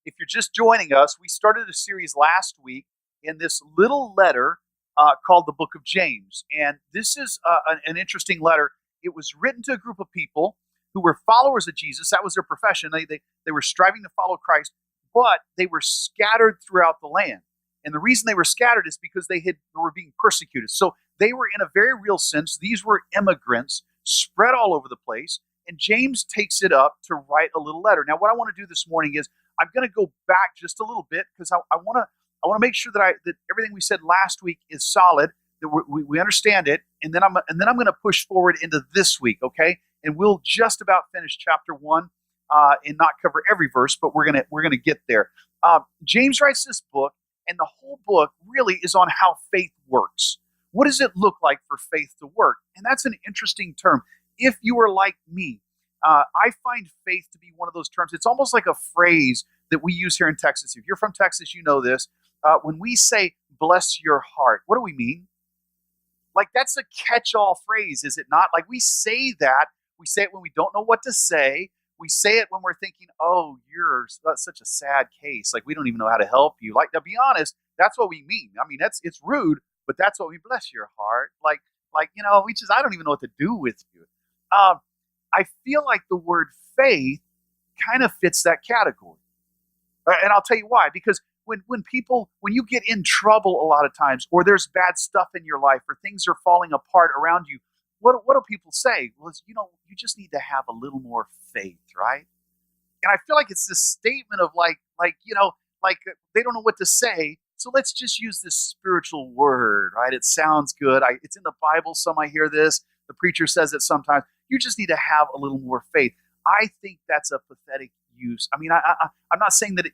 If you're just joining us, we started a series last week in this little letter called the Book of James. And this is an interesting letter. It was written to a group of people who were followers of Jesus. That was their profession. They were striving to follow Christ, but they were scattered throughout the land. And the reason they were scattered is because they were being persecuted. So they were, in a very real sense, these were immigrants spread all over the place. And James takes it up to write a little letter. Now, what I want to do this morning is I'm going to go back just a little bit because I want to make sure that everything we said last week is solid, that we understand it, and then I'm going to push forward into this week, okay? And we'll just about finish chapter 1 and not cover every verse, but we're gonna get there. James writes this book, and the whole book really is on how faith works. What does it look like for faith to work? And that's an interesting term. If you are like me, I find faith to be one of those terms. It's almost like a phrase that we use here in Texas. If you're from Texas, you know this. When we say, bless your heart, what do we mean? Like, that's a catch-all phrase, is it not? Like, we say that. We say it when we don't know what to say. We say it when we're thinking, oh, you're such a sad case. Like, we don't even know how to help you. Like, to be honest, that's what we mean. I mean, it's rude, but that's what we bless your heart. Like, I don't even know what to do with you. I feel like the word faith kind of fits that category. And I'll tell you why. Because when you get in trouble a lot of times, or there's bad stuff in your life, or things are falling apart around you, what do people say? Well, you just need to have a little more faith, right? And I feel like it's this statement of like they don't know what to say, so let's just use this spiritual word, right? It sounds good. It's in the Bible. Some I hear this. The preacher says it sometimes. You just need to have a little more faith. I think that's a pathetic use. I mean, I'm not saying that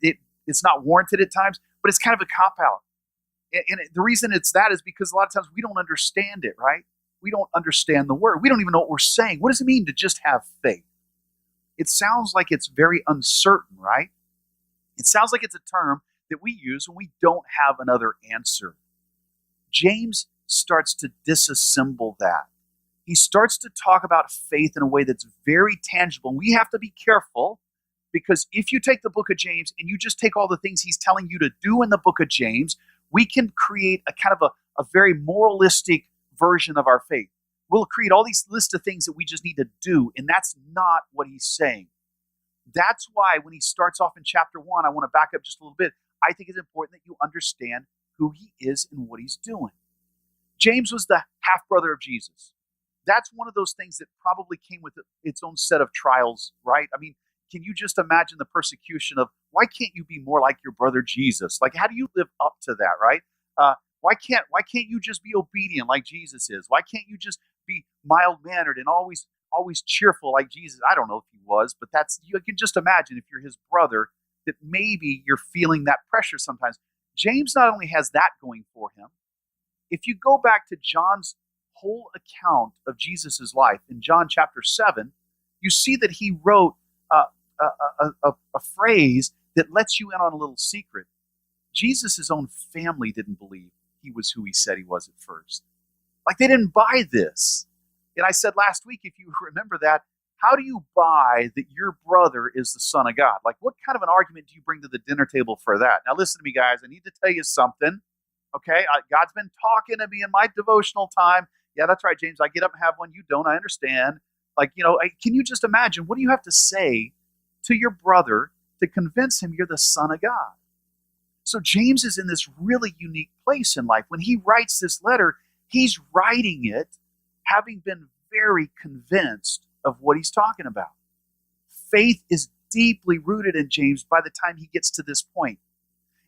it's not warranted at times, but it's kind of a cop-out. And the reason it's that is because a lot of times we don't understand it, right? We don't understand the word. We don't even know what we're saying. What does it mean to just have faith? It sounds like it's very uncertain, right? It sounds like it's a term that we use when we don't have another answer. James starts to disassemble that. He starts to talk about faith in a way that's very tangible. And we have to be careful, because if you take the book of James and you just take all the things he's telling you to do in the book of James, we can create a kind of a very moralistic version of our faith. We'll create all these lists of things that we just need to do, and that's not what he's saying. That's why when he starts off in chapter 1, I want to back up just a little bit. I think it's important that you understand who he is and what he's doing. James was the half-brother of Jesus. That's one of those things that probably came with its own set of trials, right? I mean, can you just imagine the persecution of, why can't you be more like your brother Jesus? Like, how do you live up to that, right? Why can't you just be obedient like Jesus is? Why can't you just be mild-mannered and always cheerful like Jesus? I don't know if he was, but you can just imagine if you're his brother, that maybe you're feeling that pressure sometimes. James not only has that going for him, if you go back to John's whole account of Jesus' life in John chapter 7, you see that he wrote a phrase that lets you in on a little secret. Jesus' own family didn't believe he was who he said he was at first. Like, they didn't buy this. And I said last week, if you remember that, how do you buy that your brother is the Son of God? Like, what kind of an argument do you bring to the dinner table for that? Now, listen to me, guys. I need to tell you something. Okay? God's been talking to me in my devotional time. Yeah, that's right, James. I get up and have one. You don't. I understand. Like, can you just imagine? What do you have to say to your brother to convince him you're the Son of God? So James is in this really unique place in life. When he writes this letter, he's writing it having been very convinced of what he's talking about. Faith is deeply rooted in James by the time he gets to this point.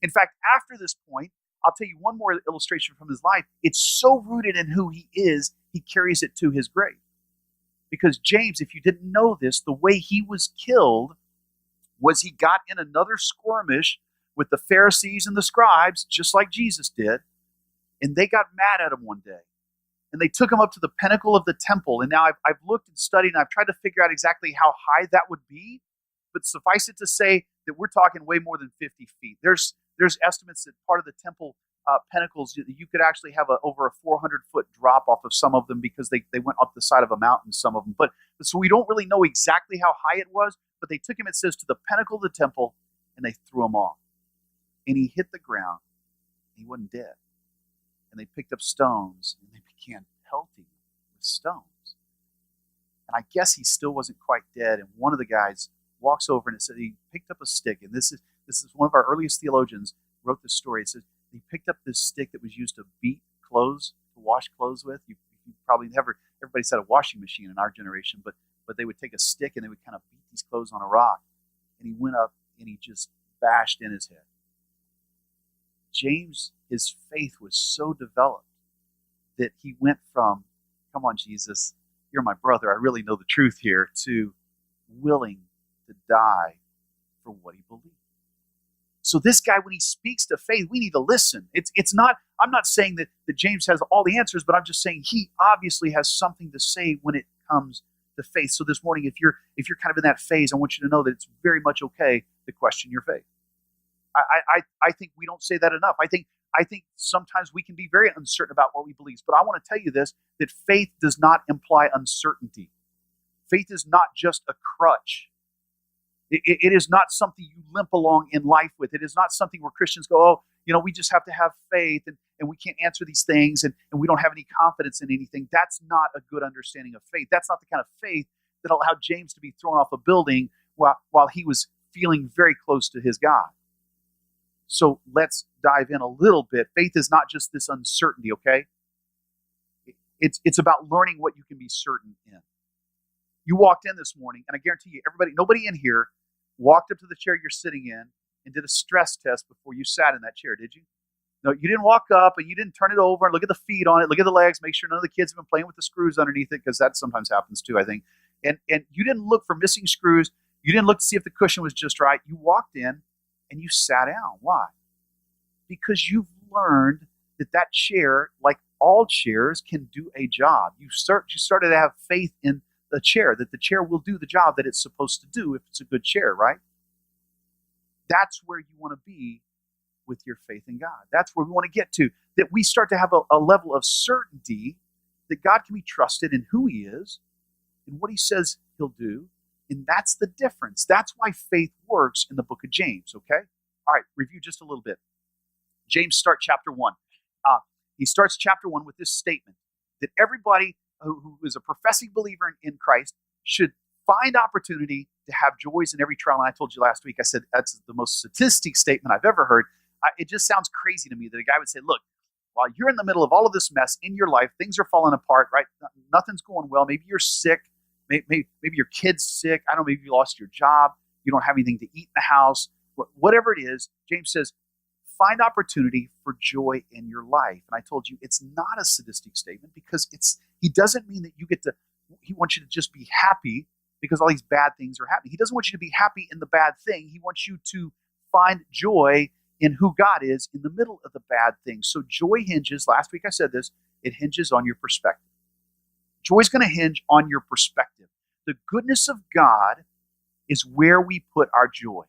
In fact, after this point, I'll tell you one more illustration from his life. It's so rooted in who he is, he carries it to his grave. Because James, if you didn't know this, the way he was killed was he got in another skirmish with the Pharisees and the scribes, just like Jesus did, and they got mad at him one day. And they took him up to the pinnacle of the temple. And now I've looked and studied, and I've tried to figure out exactly how high that would be. But suffice it to say that we're talking way more than 50 feet. There's estimates that part of the temple pinnacles, you could actually have over a 400-foot drop off of some of them, because they went up the side of a mountain, some of them. But so we don't really know exactly how high it was, but they took him, it says, to the pinnacle of the temple, and they threw him off. And he hit the ground, and he wasn't dead. And they picked up stones, and they began pelting him with stones. And I guess he still wasn't quite dead. And one of the guys walks over, and it said he picked up a stick. And this is one of our earliest theologians wrote this story. It says he picked up this stick that was used to beat clothes, to wash clothes with. You probably never, everybody's had a washing machine in our generation, but they would take a stick and they would kind of beat these clothes on a rock. And he went up and he just bashed in his head. James, his faith was so developed that he went from, come on, Jesus, you're my brother, I really know the truth here, to willing to die for what he believed. So this guy, when he speaks to faith, we need to listen. It's not, I'm not saying that James has all the answers, but I'm just saying he obviously has something to say when it comes to faith. So this morning, if you're kind of in that phase, I want you to know that it's very much okay to question your faith. I think we don't say that enough. I think sometimes we can be very uncertain about what we believe. But I want to tell you this, that faith does not imply uncertainty. Faith is not just a crutch. It is not something you limp along in life with. It is not something where Christians go, oh, we just have to have faith and we can't answer these things and we don't have any confidence in anything. That's not a good understanding of faith. That's not the kind of faith that allowed James to be thrown off a building while he was feeling very close to his God. So let's dive in a little bit. Faith is not just this uncertainty, okay? It's about learning what you can be certain in. You walked in this morning, and I guarantee you, nobody in here walked up to the chair you're sitting in and did a stress test before you sat in that chair, did you? No, you didn't walk up and you didn't turn it over and look at the feet on it, look at the legs, make sure none of the kids have been playing with the screws underneath it, because that sometimes happens too, I think. And you didn't look for missing screws. You didn't look to see if the cushion was just right. You walked in and you sat down. Why? Because you've learned that chair, like all chairs, can do a job. You started to have faith in the chair, that the chair will do the job that it's supposed to do if it's a good chair, right? That's where you want to be with your faith in God. That's where we want to get to, that we start to have a level of certainty that God can be trusted in who he is and what he says he'll do. And that's the difference. That's why faith works in the book of James, okay? All right, review just a little bit. James starts chapter 1. He starts chapter 1 with this statement that everybody who is a professing believer in Christ should find opportunity to have joys in every trial. And I told you last week, I said that's the most sadistic statement I've ever heard. It just sounds crazy to me that a guy would say, look, while you're in the middle of all of this mess in your life, things are falling apart, right? Nothing's going well. Maybe you're sick. Maybe your kid's sick. I don't know, maybe you lost your job. You don't have anything to eat in the house. Whatever it is, James says, find opportunity for joy in your life. And I told you, it's not a sadistic statement because he doesn't mean that he wants you to just be happy because all these bad things are happening. He doesn't want you to be happy in the bad thing. He wants you to find joy in who God is in the middle of the bad things. So joy hinges, last week I said this, it hinges on your perspective. Joy is going to hinge on your perspective. The goodness of God is where we put our joy.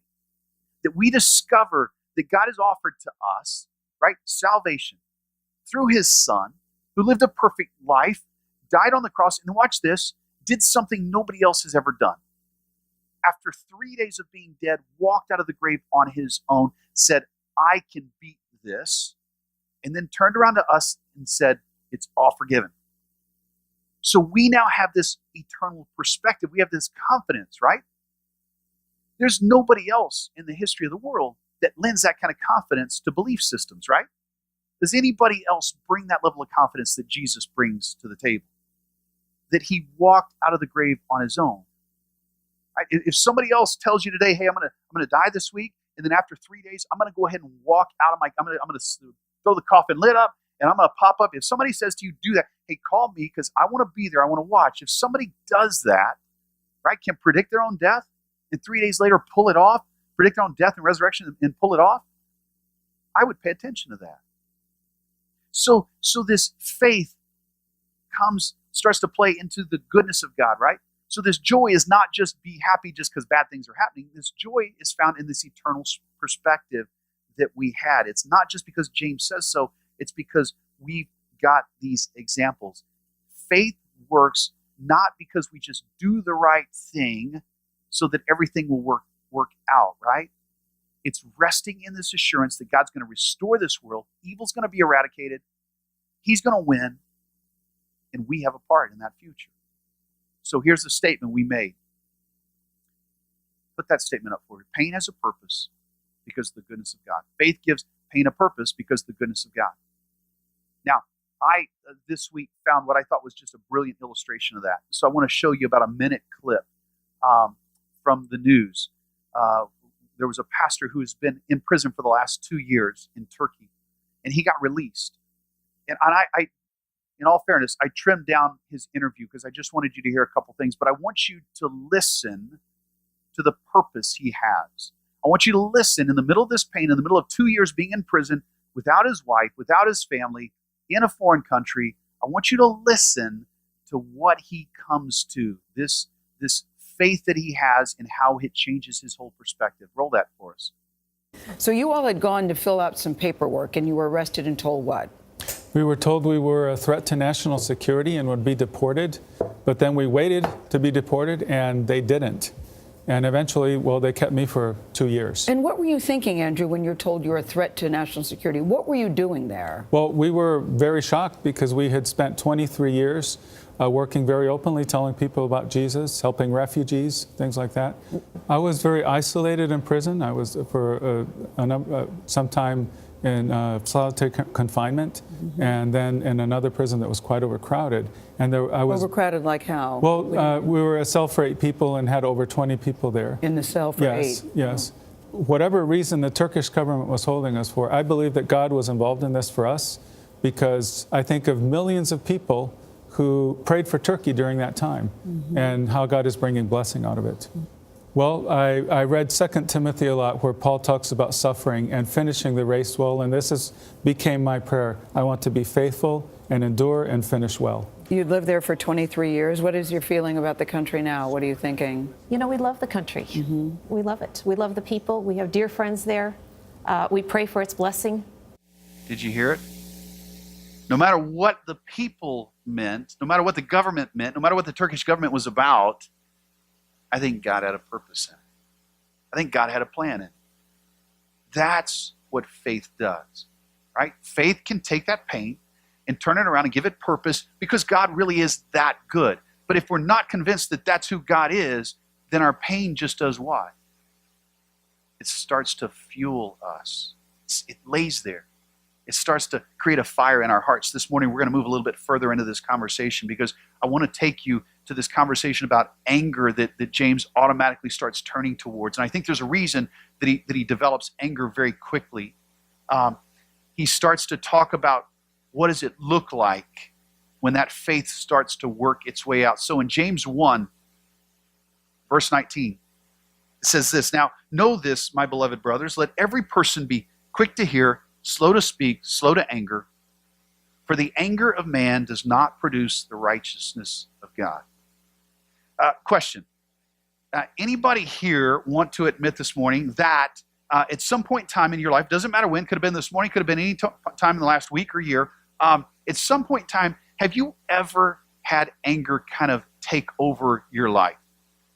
That we discover that God has offered to us, right, salvation through his son, who lived a perfect life, died on the cross, and watch this, did something nobody else has ever done. After 3 days of being dead, walked out of the grave on his own, said, I can beat this, and then turned around to us and said, it's all forgiven. So we now have this eternal perspective. We have this confidence, right? There's nobody else in the history of the world that lends that kind of confidence to belief systems, right? Does anybody else bring that level of confidence that Jesus brings to the table? That he walked out of the grave on his own. Right? If somebody else tells you today, hey, I'm gonna die this week, and then after 3 days, I'm gonna go ahead and walk out of I'm gonna throw the coffin lid up, and I'm gonna pop up. If somebody says to you, do that, hey, call me because I want to be there. I want to watch. If somebody does that, right, can predict their own death, and 3 days later pull it off, predict their own death and resurrection and pull it off, I would pay attention to that. So this faith starts to play into the goodness of God, right? So this joy is not just be happy just because bad things are happening. This joy is found in this eternal perspective that we had. It's not just because James says so. It's because we've got these examples. Faith works not because we just do the right thing so that everything will work out, right? It's resting in this assurance that God's going to restore this world. Evil's going to be eradicated. He's going to win. And we have a part in that future. So here's the statement we made. Put that statement up for you. Pain has a purpose because of the goodness of God. Faith gives pain a purpose because of the goodness of God. Now, I this week found what I thought was just a brilliant illustration of that. So I want to show you about a minute clip from the news. There was a pastor who has been in prison for the last 2 years in Turkey, and he got released. And I in all fairness, I trimmed down his interview because I just wanted you to hear a couple things, but I want you to listen to the purpose he has. I want you to listen in the middle of this pain, in the middle of 2 years being in prison, without his wife, without his family, in a foreign country. I want you to listen to what he comes to, this faith that he has and how it changes his whole perspective. Roll that for us. So you all had gone to fill out some paperwork and you were arrested and told what? We were told we were a threat to national security and would be deported, but then we waited to be deported and they didn't. And eventually, well, they kept me for 2 years. And what were you thinking, Andrew, when you're told you're a threat to national security? What were you doing there? Well, we were very shocked because we had spent 23 years working very openly, telling people about Jesus, helping refugees, things like that. I was very isolated in prison. I was for some time in solitary confinement, and then in another prison that was quite overcrowded. And I was overcrowded like how? Well, we were a cell for 8 people and had over 20 people there. In the cell for 8? Yes. Whatever reason the Turkish government was holding us for, I believe that God was involved in this for us, because I think of millions of people who prayed for Turkey during that time, and how God is bringing blessing out of it. Well, I read 2 Timothy a lot, where Paul talks about suffering and finishing the race well, and this became my prayer. I want to be faithful and endure and finish well. You lived there for 23 years. What is your feeling about the country now? What are you thinking? You know, we love the country. We love it. We love the people. We have dear friends there. We pray for its blessing. Did you hear it? No matter what the people meant, no matter what the government meant, no matter what the Turkish government was about, I think God had a purpose in it. I think God had a plan in it. That's what faith does, right? Faith can take that pain and turn it around and give it purpose, because God really is that good. But if we're not convinced that that's who God is, then our pain just does what? It starts to fuel us. It lays there. It starts to create a fire in our hearts. This morning, we're going to move a little bit further into this conversation, because I want to take you to this conversation about anger that James automatically starts turning towards. And I think there's a reason that he develops anger very quickly. He starts to talk about, what does it look like when that faith starts to work its way out? So in James 1, verse 19, it says this: "Now know this, my beloved brothers, let every person be quick to hear, slow to speak, slow to anger. For the anger of man does not produce the righteousness of God." Question. Anybody here want to admit this morning that at some point in time in your life, doesn't matter when, could have been this morning, could have been any time in the last week or year, at some point in time, have you ever had anger kind of take over your life?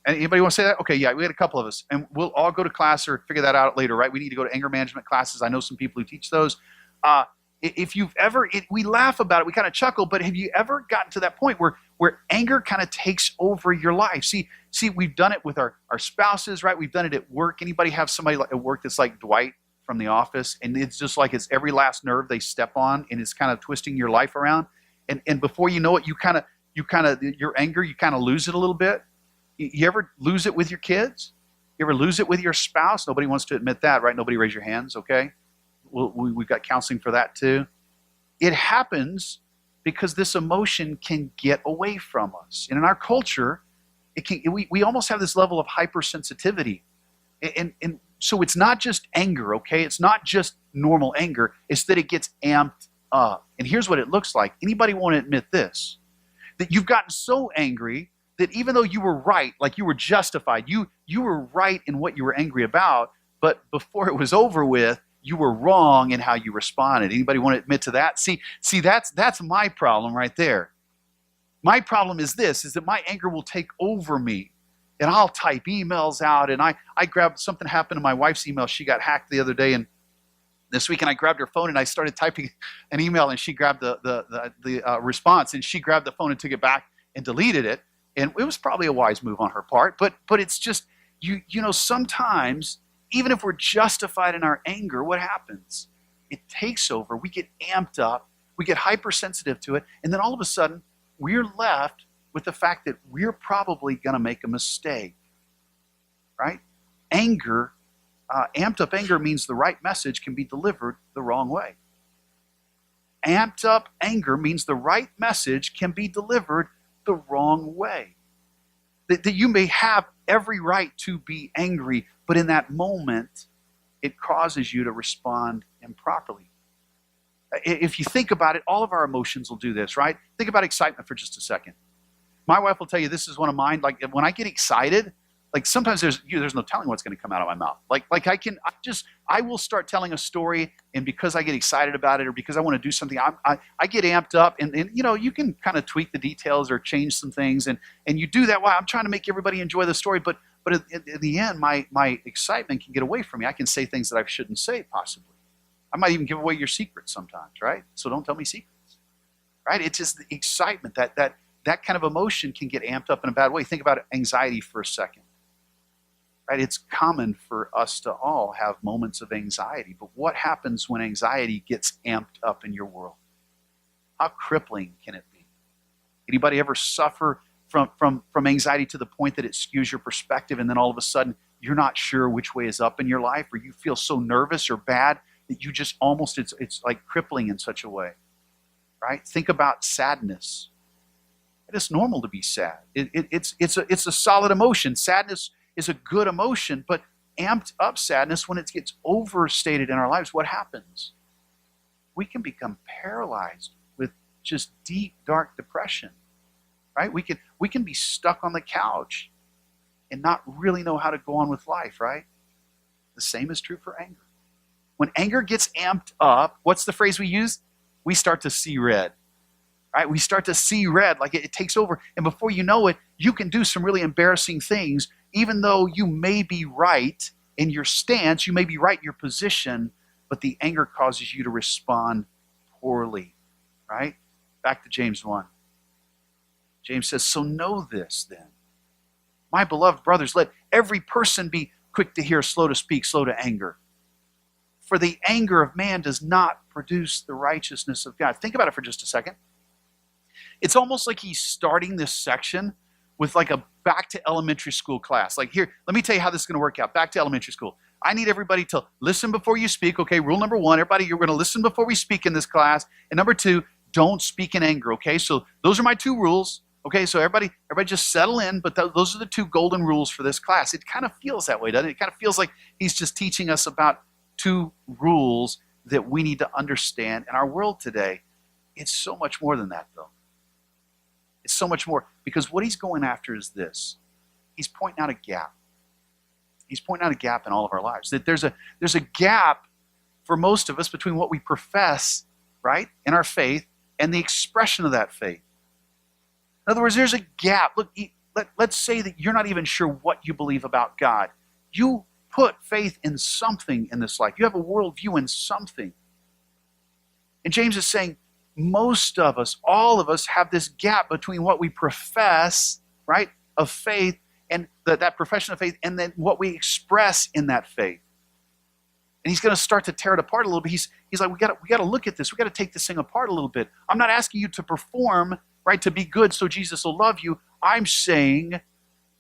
And anybody want to say that? Okay, yeah, we had a couple of us, and we'll all go to class or figure that out later, right? We need to go to anger management classes. I know some people who teach those. If you've ever, we laugh about it, we kind of chuckle, but have you ever gotten to that point where anger kind of takes over your life? See, we've done it with our spouses, right? We've done it at work. Anybody have somebody at work that's like Dwight from The Office, and it's just like it's every last nerve they step on, and it's kind of twisting your life around, and before you know it, your anger, you kind of lose it a little bit. You ever lose it with your kids? You ever lose it with your spouse? Nobody wants to admit that, right? Nobody raise your hands, okay? We've got counseling for that too. It happens because this emotion can get away from us. And in our culture, we almost have this level of hypersensitivity. And so it's not just anger, okay? It's not just normal anger. It's that it gets amped up. And here's what it looks like. Anybody want to admit this? That you've gotten so angry that even though you were right, like you were justified, you were right in what you were angry about, but before it was over with, you were wrong in how you responded. Anybody want to admit to that? See, that's my problem right there. My problem is this, is that my anger will take over me. and I'll type emails out, and I grabbed, something happened to my wife's email. She got hacked the other day, and this weekend I grabbed her phone and I started typing an email, and she grabbed the response, and she grabbed the phone and took it back and deleted it. And it was probably a wise move on her part, but it's just, you know, sometimes even if we're justified in our anger, what happens? It takes over. We get amped up, we get hypersensitive to it, and then all of a sudden we're left with the fact that we're probably going to make a mistake, right? Anger, amped up anger means the right message can be delivered the wrong way. Amped up anger means the right message can be delivered the wrong way. That you may have every right to be angry, but in that moment, it causes you to respond improperly. If you think about it, all of our emotions will do this, right? Think about excitement for just a second. My wife will tell you this is one of mine. Like when I get excited, like sometimes there's no telling what's going to come out of my mouth. Like I will start telling a story, and because I get excited about it or because I want to do something, I get amped up, and you know, you can kind of tweak the details or change some things, and you do that while I'm trying to make everybody enjoy the story. But at the end, my excitement can get away from me. I can say things that I shouldn't say, possibly. I might even give away your secrets sometimes, right? So don't tell me secrets, right? It's just the excitement, that kind of emotion can get amped up in a bad way. Think about anxiety for a second. Right? It's common for us to all have moments of anxiety, but what happens when anxiety gets amped up in your world? How crippling can it be? Anybody ever suffer from anxiety to the point that it skews your perspective, and then all of a sudden you're not sure which way is up in your life, or you feel so nervous or bad that you just almost, it's like crippling in such a way, right? Think about sadness. It is normal to be sad. It's a solid emotion. Sadness is a good emotion, but amped up sadness, when it gets overstated in our lives, what happens? We can become paralyzed with just deep, dark depression, right? We can be stuck on the couch and not really know how to go on with life, right? The same is true for anger. When anger gets amped up, what's the phrase we use? We start to see red. Right? We start to see red, like it takes over. And before you know it, you can do some really embarrassing things, even though you may be right in your stance, you may be right in your position, but the anger causes you to respond poorly, right? Back to James 1. James says, so know this then, my beloved brothers, let every person be quick to hear, slow to speak, slow to anger. For the anger of man does not produce the righteousness of God. Think about it for just a second. It's almost like he's starting this section with like a back to elementary school class. Like, here, let me tell you how this is going to work out. Back to elementary school. I need everybody to listen before you speak. Okay, rule number 1, everybody, you're going to listen before we speak in this class. And number 2, don't speak in anger. Okay, so those are my 2 rules. Okay, so everybody just settle in, but those are the 2 golden rules for this class. It kind of feels that way, doesn't it? It kind of feels like he's just teaching us about 2 rules that we need to understand in our world today. It's so much more than that, though. It's so much more, because what he's going after is this. He's pointing out a gap. He's pointing out a gap in all of our lives. That there's a gap for most of us between what we profess, right, in our faith and the expression of that faith. In other words, there's a gap. Look, let's say that you're not even sure what you believe about God. You put faith in something in this life. You have a worldview in something. And James is saying, most of us, all of us, have this gap between what we profess, right, of faith, and that profession of faith, and then what we express in that faith. And he's going to start to tear it apart a little bit. He's like, we got to look at this. We got to take this thing apart a little bit. I'm not asking you to perform, right, to be good so Jesus will love you. I'm saying,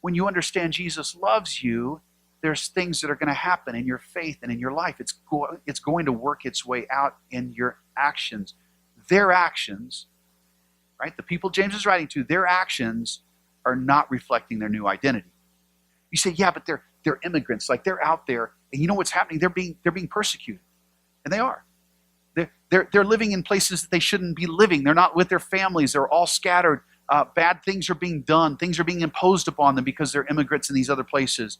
when you understand Jesus loves you, there's things that are going to happen in your faith and in your life. It's going to work its way out in your actions. Their actions, right? The people James is writing to, their actions are not reflecting their new identity. You say, yeah, but they're immigrants, like they're out there, and you know what's happening? They're being persecuted, and they are. They're living in places that they shouldn't be living. They're not with their families. They're all scattered. Bad things are being done. Things are being imposed upon them because they're immigrants in these other places.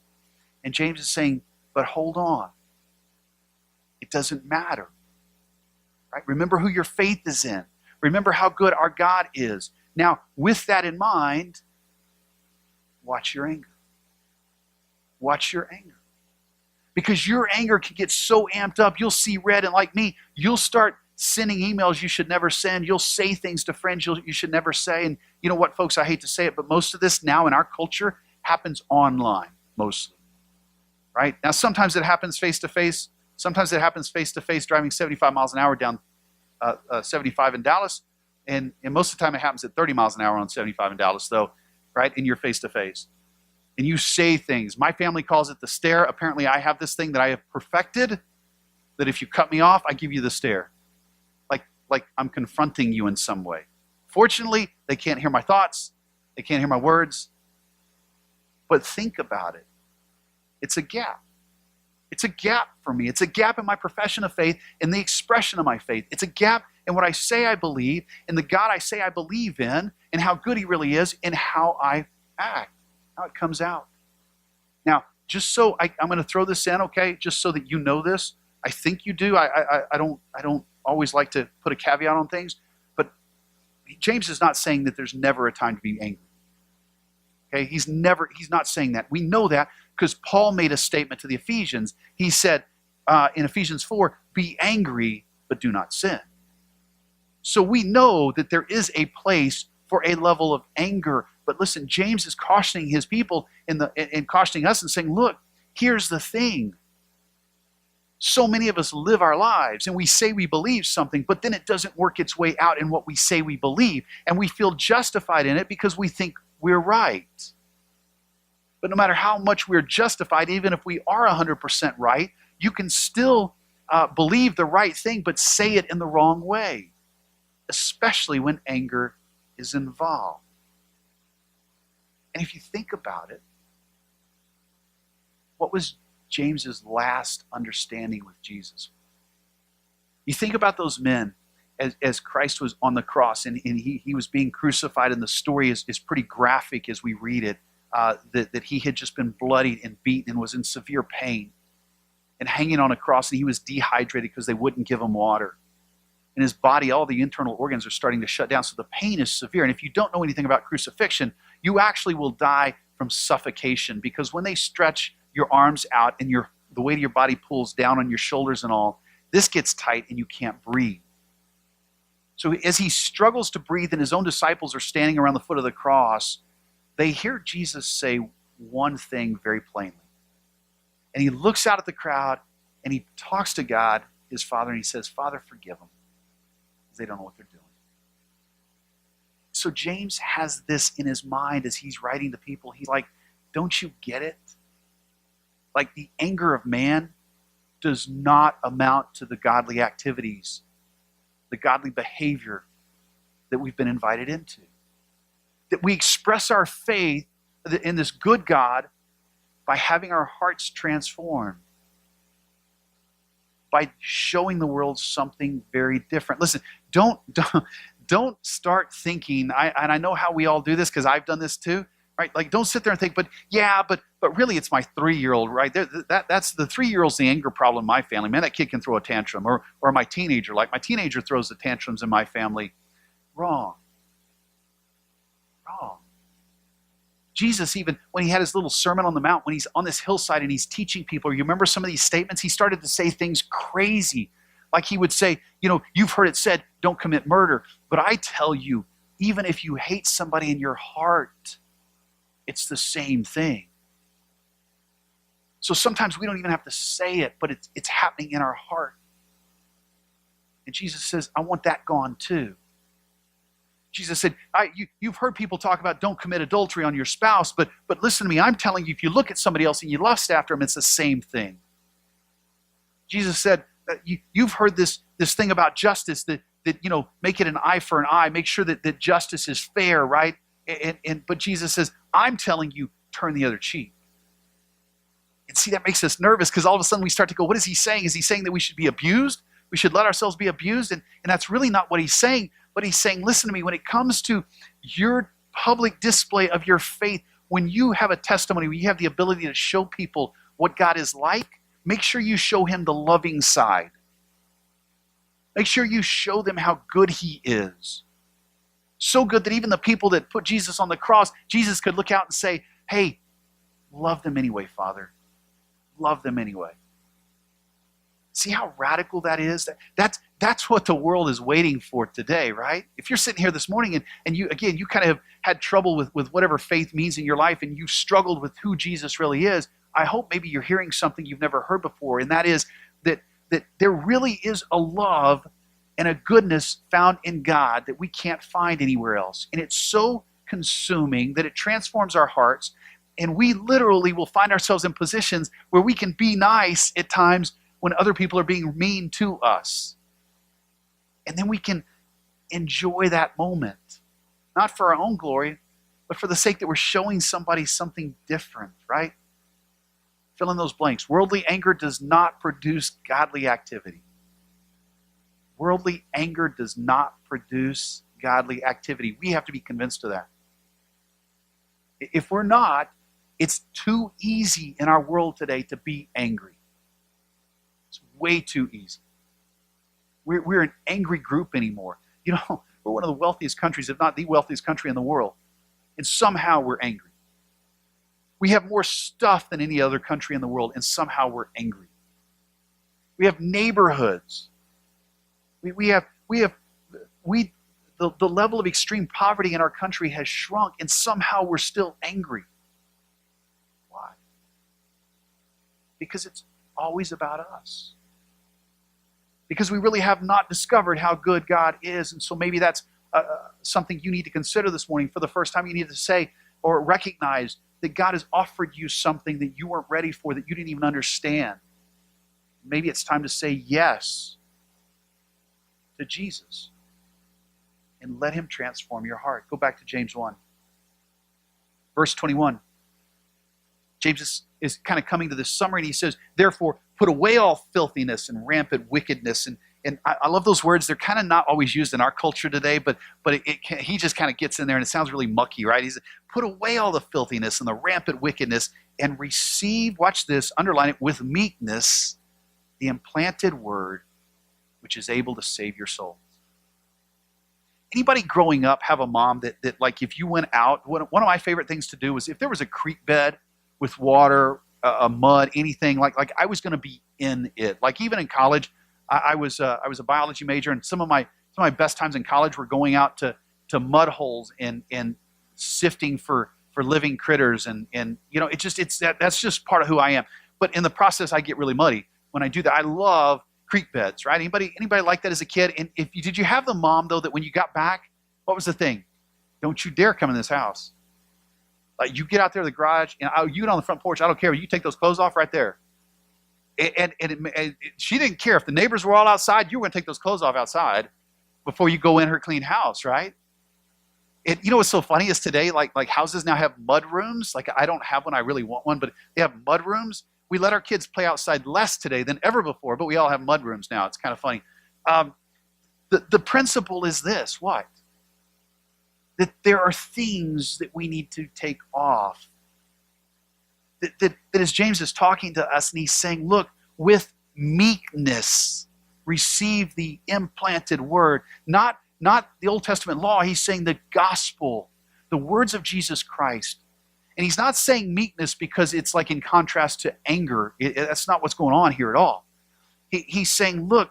And James is saying, but hold on. It doesn't matter. Right? Remember who your faith is in. Remember how good our God is. Now, with that in mind, watch your anger. watch your anger. Because your anger can get so amped up, you'll see red, and like me, you'll start sending emails you should never send. You'll say things to friends you should never say. And you know what, folks, I hate to say it, but most of this now in our culture happens online, mostly. Right? Now, sometimes it happens face-to-face. Sometimes it happens face-to-face driving 75 miles an hour down 75 in Dallas. And most of the time it happens at 30 miles an hour on 75 in Dallas, though, right? And you're face-to-face. And you say things. My family calls it the stare. Apparently, I have this thing that I have perfected, that if you cut me off, I give you the stare. Like I'm confronting you in some way. Fortunately, they can't hear my thoughts. They can't hear my words. But think about it. It's a gap. It's a gap for me. It's a gap in my profession of faith, in the expression of my faith. It's a gap in what I say I believe, in the God I say I believe in, and how good he really is, and how I act, how it comes out. Now, just so I'm going to throw this in, okay, just so that you know this. I think you do. I don't always like to put a caveat on things, but James is not saying that there's never a time to be angry. Okay, he's not saying that. We know that because Paul made a statement to the Ephesians. He said in Ephesians 4, be angry, but do not sin. So we know that there is a place for a level of anger. But listen, James is cautioning his people and cautioning us and saying, look, here's the thing. So many of us live our lives and we say we believe something, but then it doesn't work its way out in what we say we believe. And we feel justified in it because we think we're right. But no matter how much we're justified, even if we are 100% right, you can still believe the right thing, but say it in the wrong way, especially when anger is involved. And if you think about it, what was James's last understanding with Jesus? You think about those men as Christ was on the cross and he was being crucified, and the story is pretty graphic as we read it, that he had just been bloodied and beaten and was in severe pain and hanging on a cross, and he was dehydrated because they wouldn't give him water. And his body, all the internal organs are starting to shut down, so the pain is severe. And if you don't know anything about crucifixion, you actually will die from suffocation, because when they stretch your arms out and the weight of your body pulls down on your shoulders and all, this gets tight and you can't breathe. So as he struggles to breathe and his own disciples are standing around the foot of the cross, they hear Jesus say one thing very plainly. And he looks out at the crowd and he talks to God, his Father, and he says, Father, forgive them, because they don't know what they're doing. So James has this in his mind as he's writing to people. He's like, don't you get it? Like, the anger of man does not amount to the godly activities, the godly behavior that we've been invited into. That we express our faith in this good God by having our hearts transformed, by showing the world something very different. Listen, don't start thinking, and I know how we all do this because I've done this too, right? Like, don't sit there and think, but really it's my 3-year-old, right? That's the 3-year-old's the anger problem in my family. Man, that kid can throw a tantrum. Or my teenager, like my teenager throws the tantrums in my family. Wrong. Jesus, even when he had his little Sermon on the Mount, when he's on this hillside and he's teaching people, you remember some of these statements? He started to say things crazy. Like he would say, you've heard it said, don't commit murder. But I tell you, even if you hate somebody in your heart, it's the same thing. So sometimes we don't even have to say it, but it's happening in our heart. And Jesus says, I want that gone too. Jesus said, you've heard people talk about don't commit adultery on your spouse, but listen to me, I'm telling you, if you look at somebody else and you lust after them, it's the same thing. Jesus said, you've heard this thing about justice, that make it an eye for an eye, make sure that justice is fair, right? But Jesus says, I'm telling you, turn the other cheek. And see, that makes us nervous, because all of a sudden we start to go, what is he saying? Is he saying that we should be abused? We should let ourselves be abused? And that's really not what he's saying. But he's saying, listen to me, when it comes to your public display of your faith, when you have a testimony, when you have the ability to show people what God is like, make sure you show him the loving side. Make sure you show them how good he is. So good that even the people that put Jesus on the cross, Jesus could look out and say, hey, Love them anyway, Father. Love them anyway. See how radical that is? That's what the world is waiting for today, right? If you're sitting here this morning and you kind of have had trouble with whatever faith means in your life and you've struggled with who Jesus really is, I hope maybe you're hearing something you've never heard before, and that is that there really is a love and a goodness found in God that we can't find anywhere else. And it's so consuming that it transforms our hearts, and we literally will find ourselves in positions where we can be nice at times when other people are being mean to us. And then we can enjoy that moment, not for our own glory, but for the sake that we're showing somebody something different, right? Fill in those blanks. Worldly anger does not produce godly activity. Worldly anger does not produce godly activity. We have to be convinced of that. If we're not, it's too easy in our world today to be angry. It's way too easy. We're an angry group anymore. You know, we're one of the wealthiest countries, if not the wealthiest country in the world. And somehow we're angry. We have more stuff than any other country in the world, and somehow we're angry. We have neighborhoods. The level of extreme poverty in our country has shrunk, and somehow we're still angry. Why? Because it's always about us. Because we really have not discovered how good God is, and so maybe that's something you need to consider this morning. For the first time, you need to say or recognize that God has offered you something that you weren't ready for, that you didn't even understand. Maybe it's time to say yes to Jesus and let him transform your heart. Go back to James 1. Verse 21. James is kind of coming to this summary, and he says, therefore, put away all filthiness and rampant wickedness. And I love those words. They're kind of not always used in our culture today, but he just kind of gets in there, and it sounds really mucky, right? He says, put away all the filthiness and the rampant wickedness and receive, watch this, underline it, with meekness, the implanted word, which is able to save your souls. Anybody growing up have a mom that like if you went out, one of my favorite things to do was if there was a creek bed with water, mud, anything, like I was going to be in it. Like even in college, I was a biology major, and some of my best times in college were going out to mud holes and sifting for living critters, and you know that's just part of who I am. But in the process, I get really muddy when I do that. I love creek beds, right? Anybody like that as a kid? And did you have the mom though that when you got back, what was the thing? Don't you dare come in this house. Like you get out there to the garage and you get on the front porch. I don't care. You take those clothes off right there. And she didn't care if the neighbors were all outside. You were going to take those clothes off outside before you go in her clean house, right? You know what's so funny is today, like houses now have mud rooms. Like I don't have one. I really want one, but they have mud rooms. We let our kids play outside less today than ever before, but we all have mud rooms now. It's kind of funny. The principle is this: what? That there are things that we need to take off. That as James is talking to us and he's saying, look, with meekness, receive the implanted word. Not the Old Testament law. He's saying the gospel, the words of Jesus Christ. And he's not saying meekness because it's like in contrast to anger. That's not what's going on here at all. He's saying, look,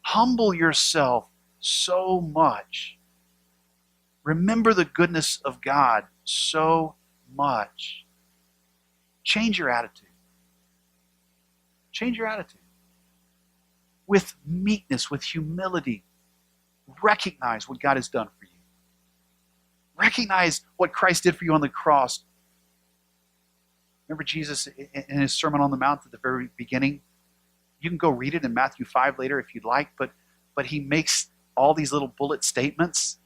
humble yourself so much. Remember the goodness of God so much. Change your attitude. Change your attitude. With meekness, with humility, recognize what God has done for you. Recognize what Christ did for you on the cross. Remember Jesus in his Sermon on the Mount at the very beginning? You can go read it in Matthew 5 later if you'd like, but he makes all these little bullet statements,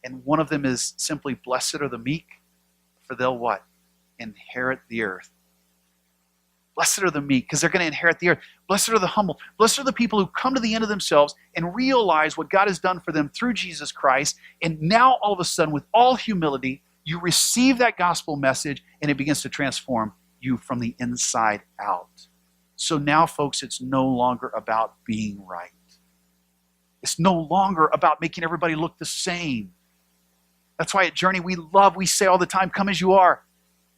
and one of them is simply, blessed are the meek, for they'll what? Inherit the earth. Blessed are the meek, because they're going to inherit the earth. Blessed are the humble. Blessed are the people who come to the end of themselves and realize what God has done for them through Jesus Christ, and now all of a sudden, with all humility, you receive that gospel message, and it begins to transform you from the inside out. So now, folks, it's no longer about being right. It's no longer about making everybody look the same. That's why at Journey we say all the time, come as you are.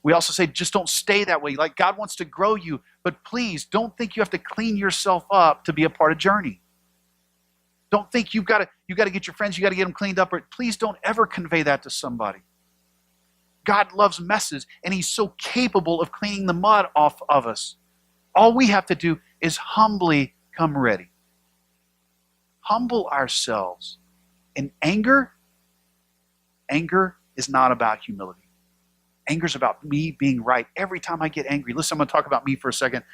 We also say, just don't stay that way. Like, God wants to grow you, but please don't think you have to clean yourself up to be a part of Journey. Don't think you got to get your friends, you got to get them cleaned up. Or please don't ever convey that to somebody. God loves messes, and he's so capable of cleaning the mud off of us. All we have to do is humbly come ready. Humble ourselves. And anger is not about humility. Anger is about me being right. Every time I get angry, listen, I'm going to talk about me for a second.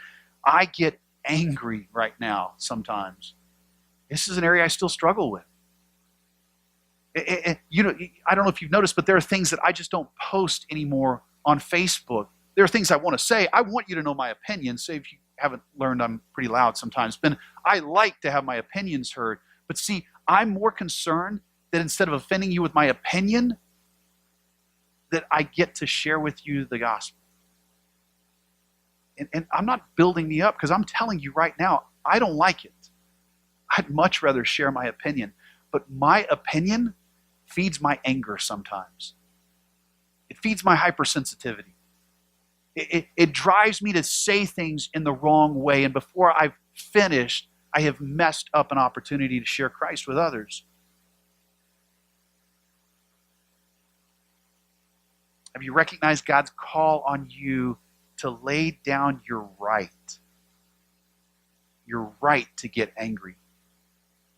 I get angry right now sometimes. This is an area I still struggle with. You know, I don't know if you've noticed, but there are things that I just don't post anymore on Facebook. There are things I want to say. I want you to know my opinion. So if you haven't learned, I'm pretty loud sometimes. But I like to have my opinions heard. But see, I'm more concerned that instead of offending you with my opinion, that I get to share with you the gospel. And I'm not building me up, because I'm telling you right now, I don't like it. I'd much rather share my opinion. But my opinion feeds my anger sometimes. It feeds my hypersensitivity. It drives me to say things in the wrong way. And before I've finished, I have messed up an opportunity to share Christ with others. Have you recognized God's call on you to lay down your right to get angry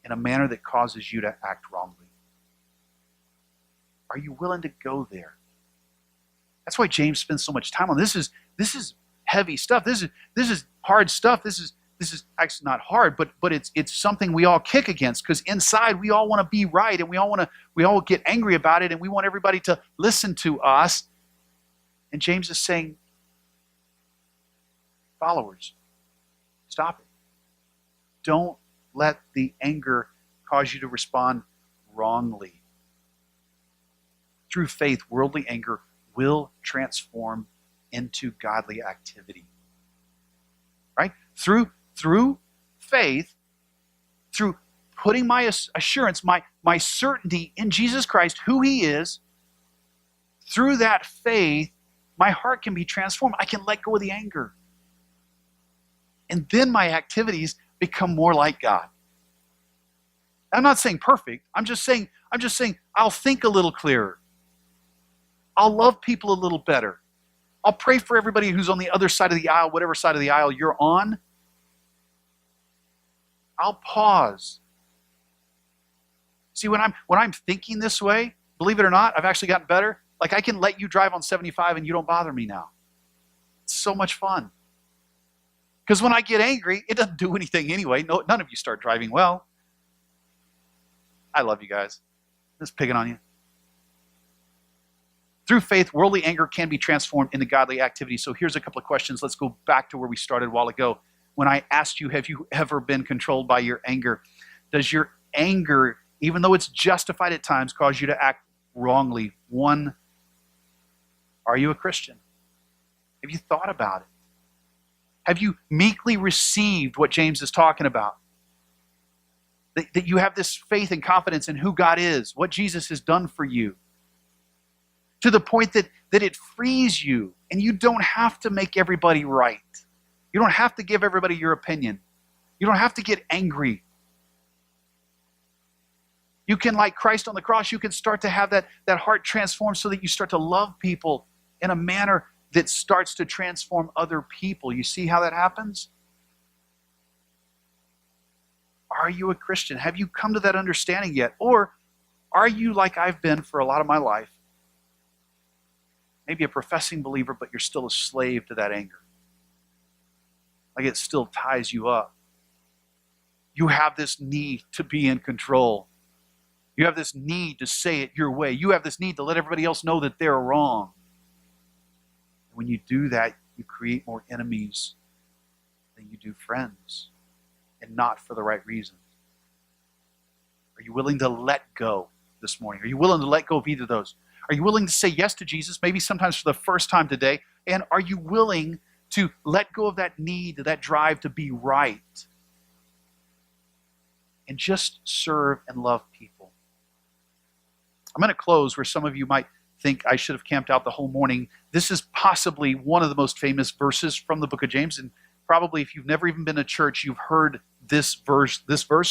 in a manner that causes you to act wrongly? Are you willing to go there? That's why James spends so much time on this. This is heavy stuff. This is hard stuff. This is actually not hard, but it's something we all kick against, because inside we all want to be right, and we all get angry about it, and we want everybody to listen to us. And James is saying, followers, stop it. Don't let the anger cause you to respond wrongly. Through faith, worldly anger will transform into godly activity. Right? Through faith, through putting my assurance, my certainty in Jesus Christ, who he is, through that faith, my heart can be transformed. I can let go of the anger. And then my activities become more like God. I'm not saying perfect. I'm just saying I'll think a little clearer. I'll love people a little better. I'll pray for everybody who's on the other side of the aisle, whatever side of the aisle you're on. I'll pause. See, when I'm thinking this way, believe it or not, I've actually gotten better. Like, I can let you drive on 75 and you don't bother me now. It's so much fun. Because when I get angry, it doesn't do anything anyway. No, none of you start driving well. I love you guys. I'm just picking on you. Through faith, worldly anger can be transformed into godly activity. So here's a couple of questions. Let's go back to where we started a while ago. When I asked you, have you ever been controlled by your anger? Does your anger, even though it's justified at times, cause you to act wrongly? One, are you a Christian? Have you thought about it? Have you meekly received what James is talking about? That you have this faith and confidence in who God is, what Jesus has done for you, to the point that it frees you, and you don't have to make everybody right. You don't have to give everybody your opinion. You don't have to get angry. You can, like Christ on the cross, you can start to have that heart transformed so that you start to love people in a manner that starts to transform other people. You see how that happens? Are you a Christian? Have you come to that understanding yet? Or are you like I've been for a lot of my life? Maybe a professing believer, but you're still a slave to that anger. Like, it still ties you up. You have this need to be in control. You have this need to say it your way. You have this need to let everybody else know that they're wrong. When you do that, you create more enemies than you do friends, and not for the right reasons. Are you willing to let go this morning? Are you willing to let go of either of those? Are you willing to say yes to Jesus, maybe sometimes for the first time today? And are you willing to let go of that need, that drive to be right, and just serve and love people? I'm going to close where some of you might think I should have camped out the whole morning. This is possibly one of the most famous verses from the book of James, and probably if you've never even been to church, you've heard this verse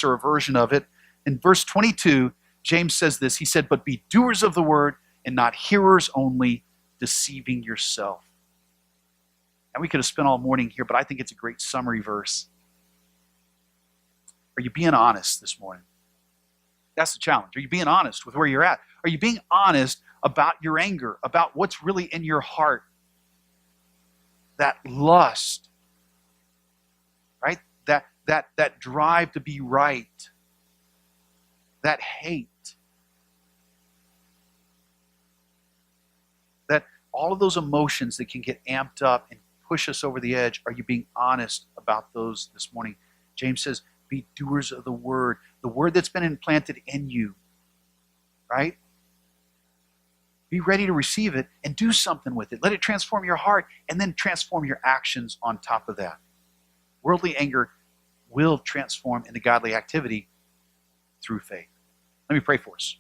or a version of it. In verse 22, James says this. He said, "But be doers of the word and not hearers only, deceiving yourself." And we could have spent all morning here, but I think it's a great summary verse. Are you being honest this morning? That's the challenge. Are you being honest with where you're at? Are you being honest about your anger, about what's really in your heart? That lust, right? That drive to be right, that hate, that all of those emotions that can get amped up and push us over the edge. Are you being honest about those this morning? James says, be doers of the word that's been implanted in you, right? Be ready to receive it and do something with it. Let it transform your heart and then transform your actions on top of that. Worldly anger will transform into godly activity through faith. Let me pray for us.